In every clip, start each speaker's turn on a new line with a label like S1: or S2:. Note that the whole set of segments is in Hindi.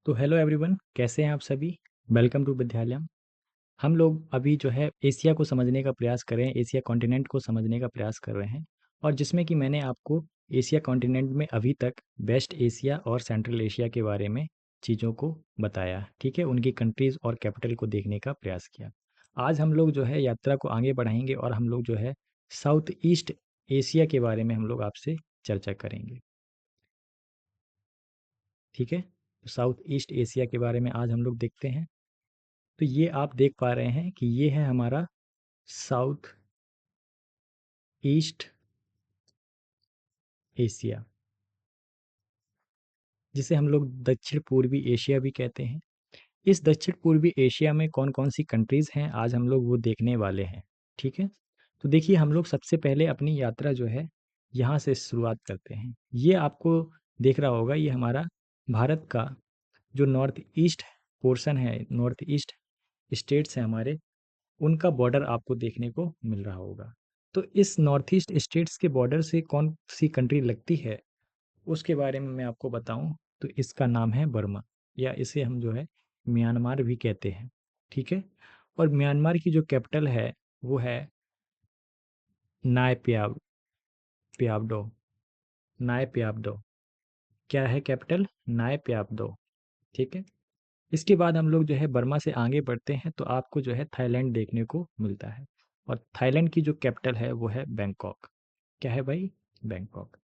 S1: तो हेलो एवरीवन, कैसे हैं आप सभी। Welcome to Vidyalayam. हम लोग अभी जो है एशिया को समझने का प्रयास कर रहे हैं, एशिया कॉन्टिनेंट को समझने का प्रयास कर रहे हैं। और जिसमें कि मैंने आपको एशिया कॉन्टिनेंट में अभी तक वेस्ट एशिया और सेंट्रल एशिया के बारे में चीज़ों को बताया, ठीक है, उनकी कंट्रीज़ और कैपिटल को देखने का प्रयास किया। आज हम लोग जो है यात्रा को आगे बढ़ाएंगे और हम लोग जो है साउथ ईस्ट एशिया के बारे में हम लोग आपसे चर्चा करेंगे, ठीक है। तो साउथ ईस्ट एशिया के बारे में आज हम लोग देखते हैं। तो ये आप देख पा रहे हैं कि ये है हमारा साउथ ईस्ट एशिया, जिसे हम लोग दक्षिण पूर्वी एशिया भी कहते हैं। इस दक्षिण पूर्वी एशिया में कौन कौन सी कंट्रीज़ हैं, आज हम लोग वो देखने वाले हैं, ठीक है। तो देखिए, हम लोग सबसे पहले अपनी यात्रा जो है यहाँ से शुरुआत करते हैं। ये आपको देख रहा होगा, ये हमारा भारत का जो नॉर्थ ईस्ट पोर्शन है, नॉर्थ ईस्ट स्टेट्स हैं हमारे, उनका बॉर्डर आपको देखने को मिल रहा होगा। तो इस नॉर्थ ईस्ट स्टेट्स के बॉर्डर से कौन सी कंट्री लगती है, उसके बारे में मैं आपको बताऊं तो इसका नाम है बर्मा, या इसे हम जो है म्यांमार भी कहते हैं, ठीक है। और म्यांमार की जो कैपिटल है वो है नाय प्यावडो। नाय प्यावडो क्या है कैपिटल? नाय प्यावडो, ठीक है। इसके बाद हम लोग जो है बर्मा से आगे बढ़ते हैं तो आपको जो है थाईलैंड देखने को मिलता है। और थाईलैंड की जो कैपिटल है वो है बैंकॉक। क्या है भाई? बैंकॉक।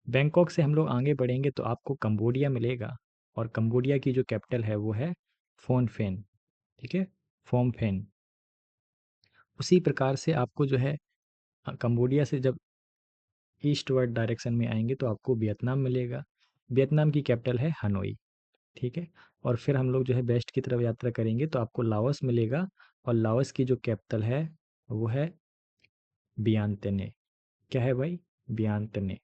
S1: बैंकॉक से हम लोग आगे बढ़ेंगे तो आपको कंबोडिया मिलेगा। और कंबोडिया की जो कैपिटल है वो है फोन फेन, ठीक है, फोम फेन। उसी प्रकार से आपको जो है कंबोडिया से जब ईस्टवर्ड डायरेक्शन में आएंगे तो आपको वियतनाम मिलेगा। वियतनाम की कैपिटल है हनोई, ठीक है। और फिर हम लोग जो है वेस्ट की तरफ यात्रा करेंगे तो आपको लाओस मिलेगा। और लाओस की जो कैपिटल है वो है बियांतने। क्या है भाई? बियांतने,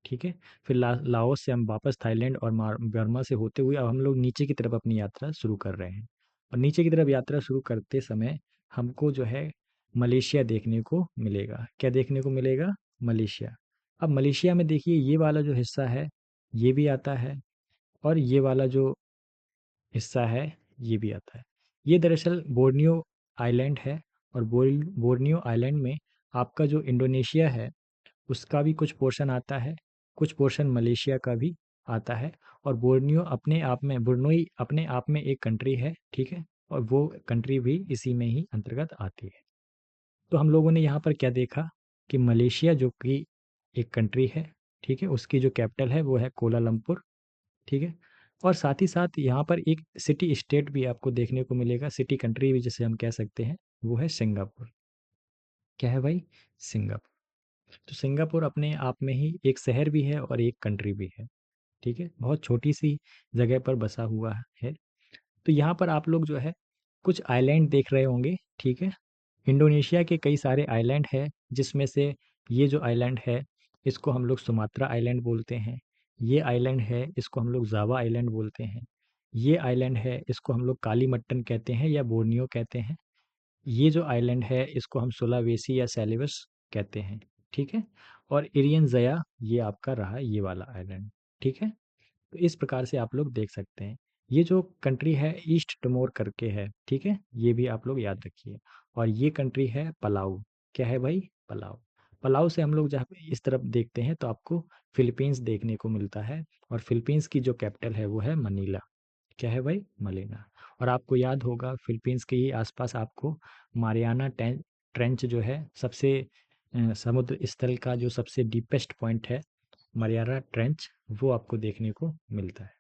S1: ठीक है। फिर लाओस से हम वापस थाईलैंड और बर्मा से होते हुए अब हम लोग नीचे की तरफ अपनी यात्रा शुरू कर रहे हैं। और नीचे की तरफ यात्रा शुरू करते समय हमको जो है मलेशिया देखने को मिलेगा। क्या देखने को मिलेगा? मलेशिया। अब मलेशिया में देखिए, ये वाला जो हिस्सा है ये भी आता है, और ये वाला जो हिस्सा है ये भी आता है। ये दरअसल बोर्नियो आइलैंड है। और बोर्नियो आइलैंड में आपका जो इंडोनेशिया है उसका भी कुछ पोर्शन आता है, कुछ पोर्शन मलेशिया का भी आता है। और बोर्नियो अपने आप में, बुर्नोई अपने आप में एक कंट्री है, ठीक है। और वो कंट्री भी इसी में ही अंतर्गत आती है। तो हम लोगों ने यहाँ पर क्या देखा कि मलेशिया जो कि एक कंट्री है, ठीक है, उसकी जो कैपिटल है वो है कोलालमपुर, ठीक है। और साथ ही साथ यहाँ पर एक सिटी स्टेट भी आपको देखने को मिलेगा, सिटी कंट्री भी जिसे हम कह सकते हैं, वो है सिंगापुर। क्या है भाई? सिंगापुर। तो सिंगापुर अपने आप में ही एक शहर भी है और एक कंट्री भी है, ठीक है, बहुत छोटी सी जगह पर बसा हुआ है। तो यहाँ पर आप लोग जो है कुछ आइलैंड देख रहे होंगे, ठीक है। इंडोनेशिया के कई सारे आइलैंड है, जिसमें से ये जो आइलैंड है इसको हम लोग सुमात्रा आइलैंड बोलते हैं। ये आइलैंड है इसको हम लोग जावा आइलैंड बोलते हैं। ये आइलैंड है इसको हम लोग कालीमट्टन कहते हैं या बोर्नियो कहते हैं। ये जो आइलैंड है इसको हम सुलावेसी या सेलिवस कहते हैं, ठीक है। और इरियन जया ये आपका रहा ये वाला आइलैंड, ठीक है। तो इस प्रकार से आप लोग देख सकते हैं। ये जो कंट्री है ईस्ट टमोर करके है, ठीक है, ये भी आप लोग याद रखिए। और ये कंट्री है पलाऊ। क्या है भाई? पलाऊ। पलाऊ से हम लोग जहाँ पे इस तरफ देखते हैं तो आपको फिलीपींस देखने को मिलता है। और फिलीपींस की जो कैपिटल है वो है मनीला। क्या है भाई? मलेना। और आपको याद होगा फिलीपींस के ही आसपास आपको मारियाना ट्रेंच जो है सबसे समुद्र स्थल का जो सबसे डीपेस्ट पॉइंट है, मारियाना ट्रेंच, वो आपको देखने को मिलता है।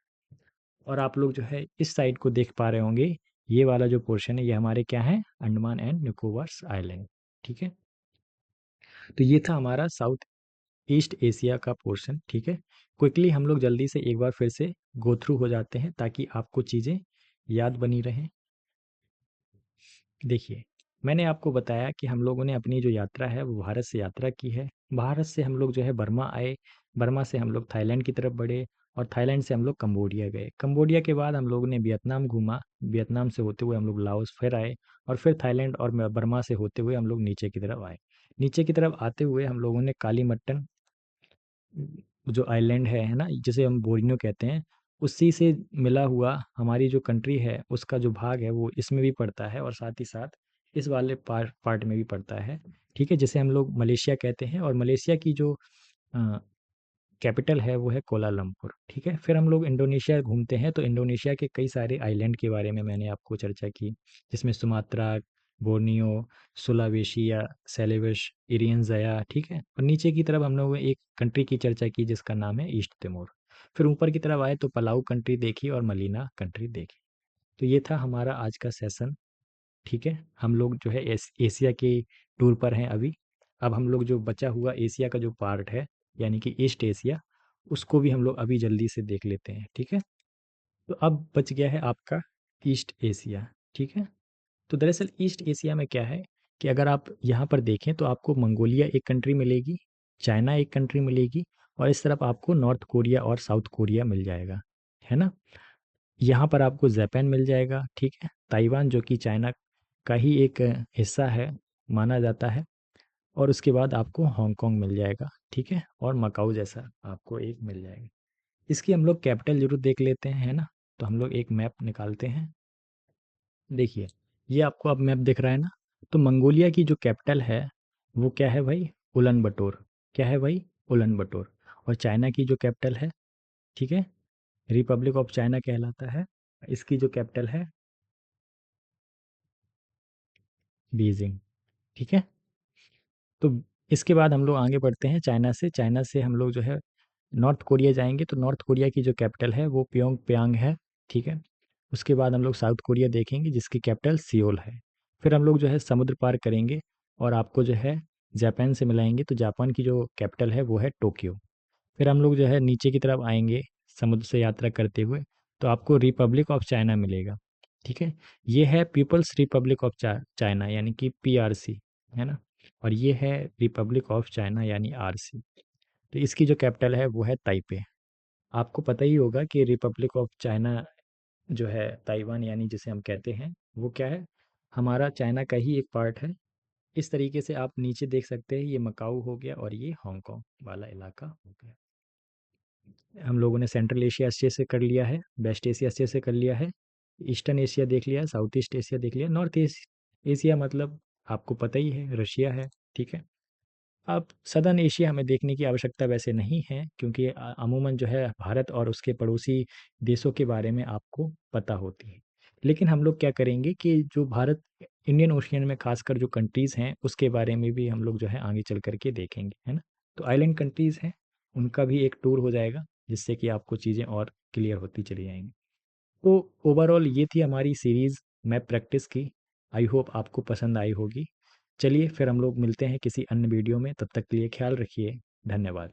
S1: और आप लोग जो है इस साइड को देख पा रहे होंगे, ये वाला जो पोर्शन है ये हमारे क्या है? अंडमान एंड निकोबार आइलैंड, ठीक है। तो ये था हमारा साउथ ईस्ट एशिया का पोर्शन, ठीक है। क्विकली हम लोग जल्दी से एक बार फिर से गो थ्रू हो जाते हैं ताकि आपको चीज़ें याद बनी रहें। देखिए, मैंने आपको बताया कि हम लोगों ने अपनी जो यात्रा है वो भारत से यात्रा की है। भारत से हम लोग जो है बर्मा आए, बर्मा से हम लोग थाईलैंड की तरफ बढ़े, और थाईलैंड से हम लोग कंबोडिया गए। कंबोडिया के बाद हम लोगों ने वियतनाम घूमा, वियतनाम से होते हुए हम लोग लाओस फिर आए, और फिर थाईलैंड और बर्मा से होते हुए हम लोग नीचे की तरफ आए। नीचे की तरफ आते हुए हम लोगों ने कालीमट्टन जो आइलैंड है ना, जिसे हम बोरिनो कहते हैं, उसी से मिला हुआ हमारी जो कंट्री है उसका जो भाग है वो इसमें भी पड़ता है, और साथ ही साथ इस वाले पार्ट पार्ट में भी पड़ता है। ठीक है, जिसे हम लोग मलेशिया कहते हैं, और मलेशिया की जो कैपिटल है वो है कोलालमपुर। ठीक है, फिर हम लोग इंडोनेशिया घूमते हैं, तो इंडोनेशिया के कई सारे आइलैंड के बारे में मैंने आपको चर्चा की, जिसमें सुमात्रा, बोर्नियो, सुलावेशी या सेलेवस, इरियन जया। ठीक है, और नीचे की तरफ हम लोगों ने एक कंट्री की चर्चा की जिसका नाम है ईस्ट तिमोर। फिर ऊपर की तरफ आए तो पलाऊ कंट्री देखी और मलीना कंट्री देखी। तो ये था हमारा आज का सेशन। ठीक है, हम लोग जो है एशिया के टूर पर हैं अभी। अब हम लोग जो बचा हुआ एशिया का जो पार्ट है, यानी कि ईस्ट एशिया, उसको भी हम लोग अभी जल्दी से देख लेते हैं। ठीक है, तो अब बच गया है आपका ईस्ट एशिया। ठीक है, तो दरअसल ईस्ट एशिया में क्या है कि अगर आप यहाँ पर देखें तो आपको मंगोलिया एक कंट्री मिलेगी, चाइना एक कंट्री मिलेगी, और इस तरफ आपको नॉर्थ कोरिया और साउथ कोरिया मिल जाएगा, है ना। यहाँ पर आपको जापान मिल जाएगा। ठीक है, ताइवान जो कि चाइना का ही एक हिस्सा है माना जाता है, और उसके बाद आपको हांगकांग मिल जाएगा। ठीक है, और मकाऊ जैसा आपको एक मिल जाएगा। इसकी हम लोग कैपिटल जरूर देख लेते हैं, है ना। तो हम लोग एक मैप निकालते हैं। देखिए, ये आपको अब मैप दिख रहा है ना। तो मंगोलिया की जो कैपिटल है वो क्या है भाई, उलन बटोर। क्या है भाई, उलन बटोर। और चाइना की जो कैपिटल है, ठीक है, रिपब्लिक ऑफ चाइना कहलाता है। इसकी जो कैपिटल है बीजिंग। ठीक है, तो इसके बाद हम लोग आगे बढ़ते हैं चाइना से। चाइना से हम लोग जो है नॉर्थ कोरिया जाएंगे, तो नॉर्थ कोरिया की जो कैपिटल है वो प्योंग प्यांग है। ठीक है, उसके बाद हम लोग साउथ कोरिया देखेंगे जिसकी कैपिटल सियोल है। फिर हम लोग जो है समुद्र पार करेंगे और आपको जो है जापान से मिलाएंगे, तो जापान की जो कैपिटल है वो है टोक्यो। फिर हम लोग जो है नीचे की तरफ आएंगे समुद्र से यात्रा करते हुए, तो आपको रिपब्लिक ऑफ चाइना मिलेगा। ठीक है, ये है पीपल्स रिपब्लिक ऑफ चाइना, यानी कि पीआरसी, है ना। और ये है रिपब्लिक ऑफ चाइना यानी आरसी। तो इसकी जो कैपिटल है वो है ताइपे। आपको पता ही होगा कि रिपब्लिक ऑफ चाइना जो है ताइवान यानी जिसे हम कहते हैं वो क्या है, हमारा चाइना का ही एक पार्ट है। इस तरीके से आप नीचे देख सकते हैं, ये मकाऊ हो गया और ये हांगकांग वाला इलाका हो गया। हम लोगों ने सेंट्रल एशिया अच्छे से कर लिया है, वेस्ट एशिया अच्छे से कर लिया है, ईस्टर्न एशिया देख लिया, साउथ ईस्ट एशिया देख लिया, नॉर्थ ईस्ट एशिया मतलब आपको पता ही है रशिया है। ठीक है, अब सदर्न एशिया हमें देखने की आवश्यकता वैसे नहीं है, क्योंकि अमूमन जो है भारत और उसके पड़ोसी देशों के बारे में आपको पता होती है। लेकिन हम लोग क्या करेंगे कि जो भारत इंडियन ओशियन में खासकर जो कंट्रीज़ हैं उसके बारे में भी हम लोग जो है आगे चल करके देखेंगे, है ना। तो आइलैंड कंट्रीज़ हैं, उनका भी एक टूर हो जाएगा, जिससे कि आपको चीज़ें और क्लियर होती चली जाएंगी। तो ओवरऑल ये थी हमारी सीरीज़ मैप प्रैक्टिस की। आई होप आपको पसंद आई होगी। चलिए फिर हम लोग मिलते हैं किसी अन्य वीडियो में, तब तक के लिए ख्याल रखिए। धन्यवाद।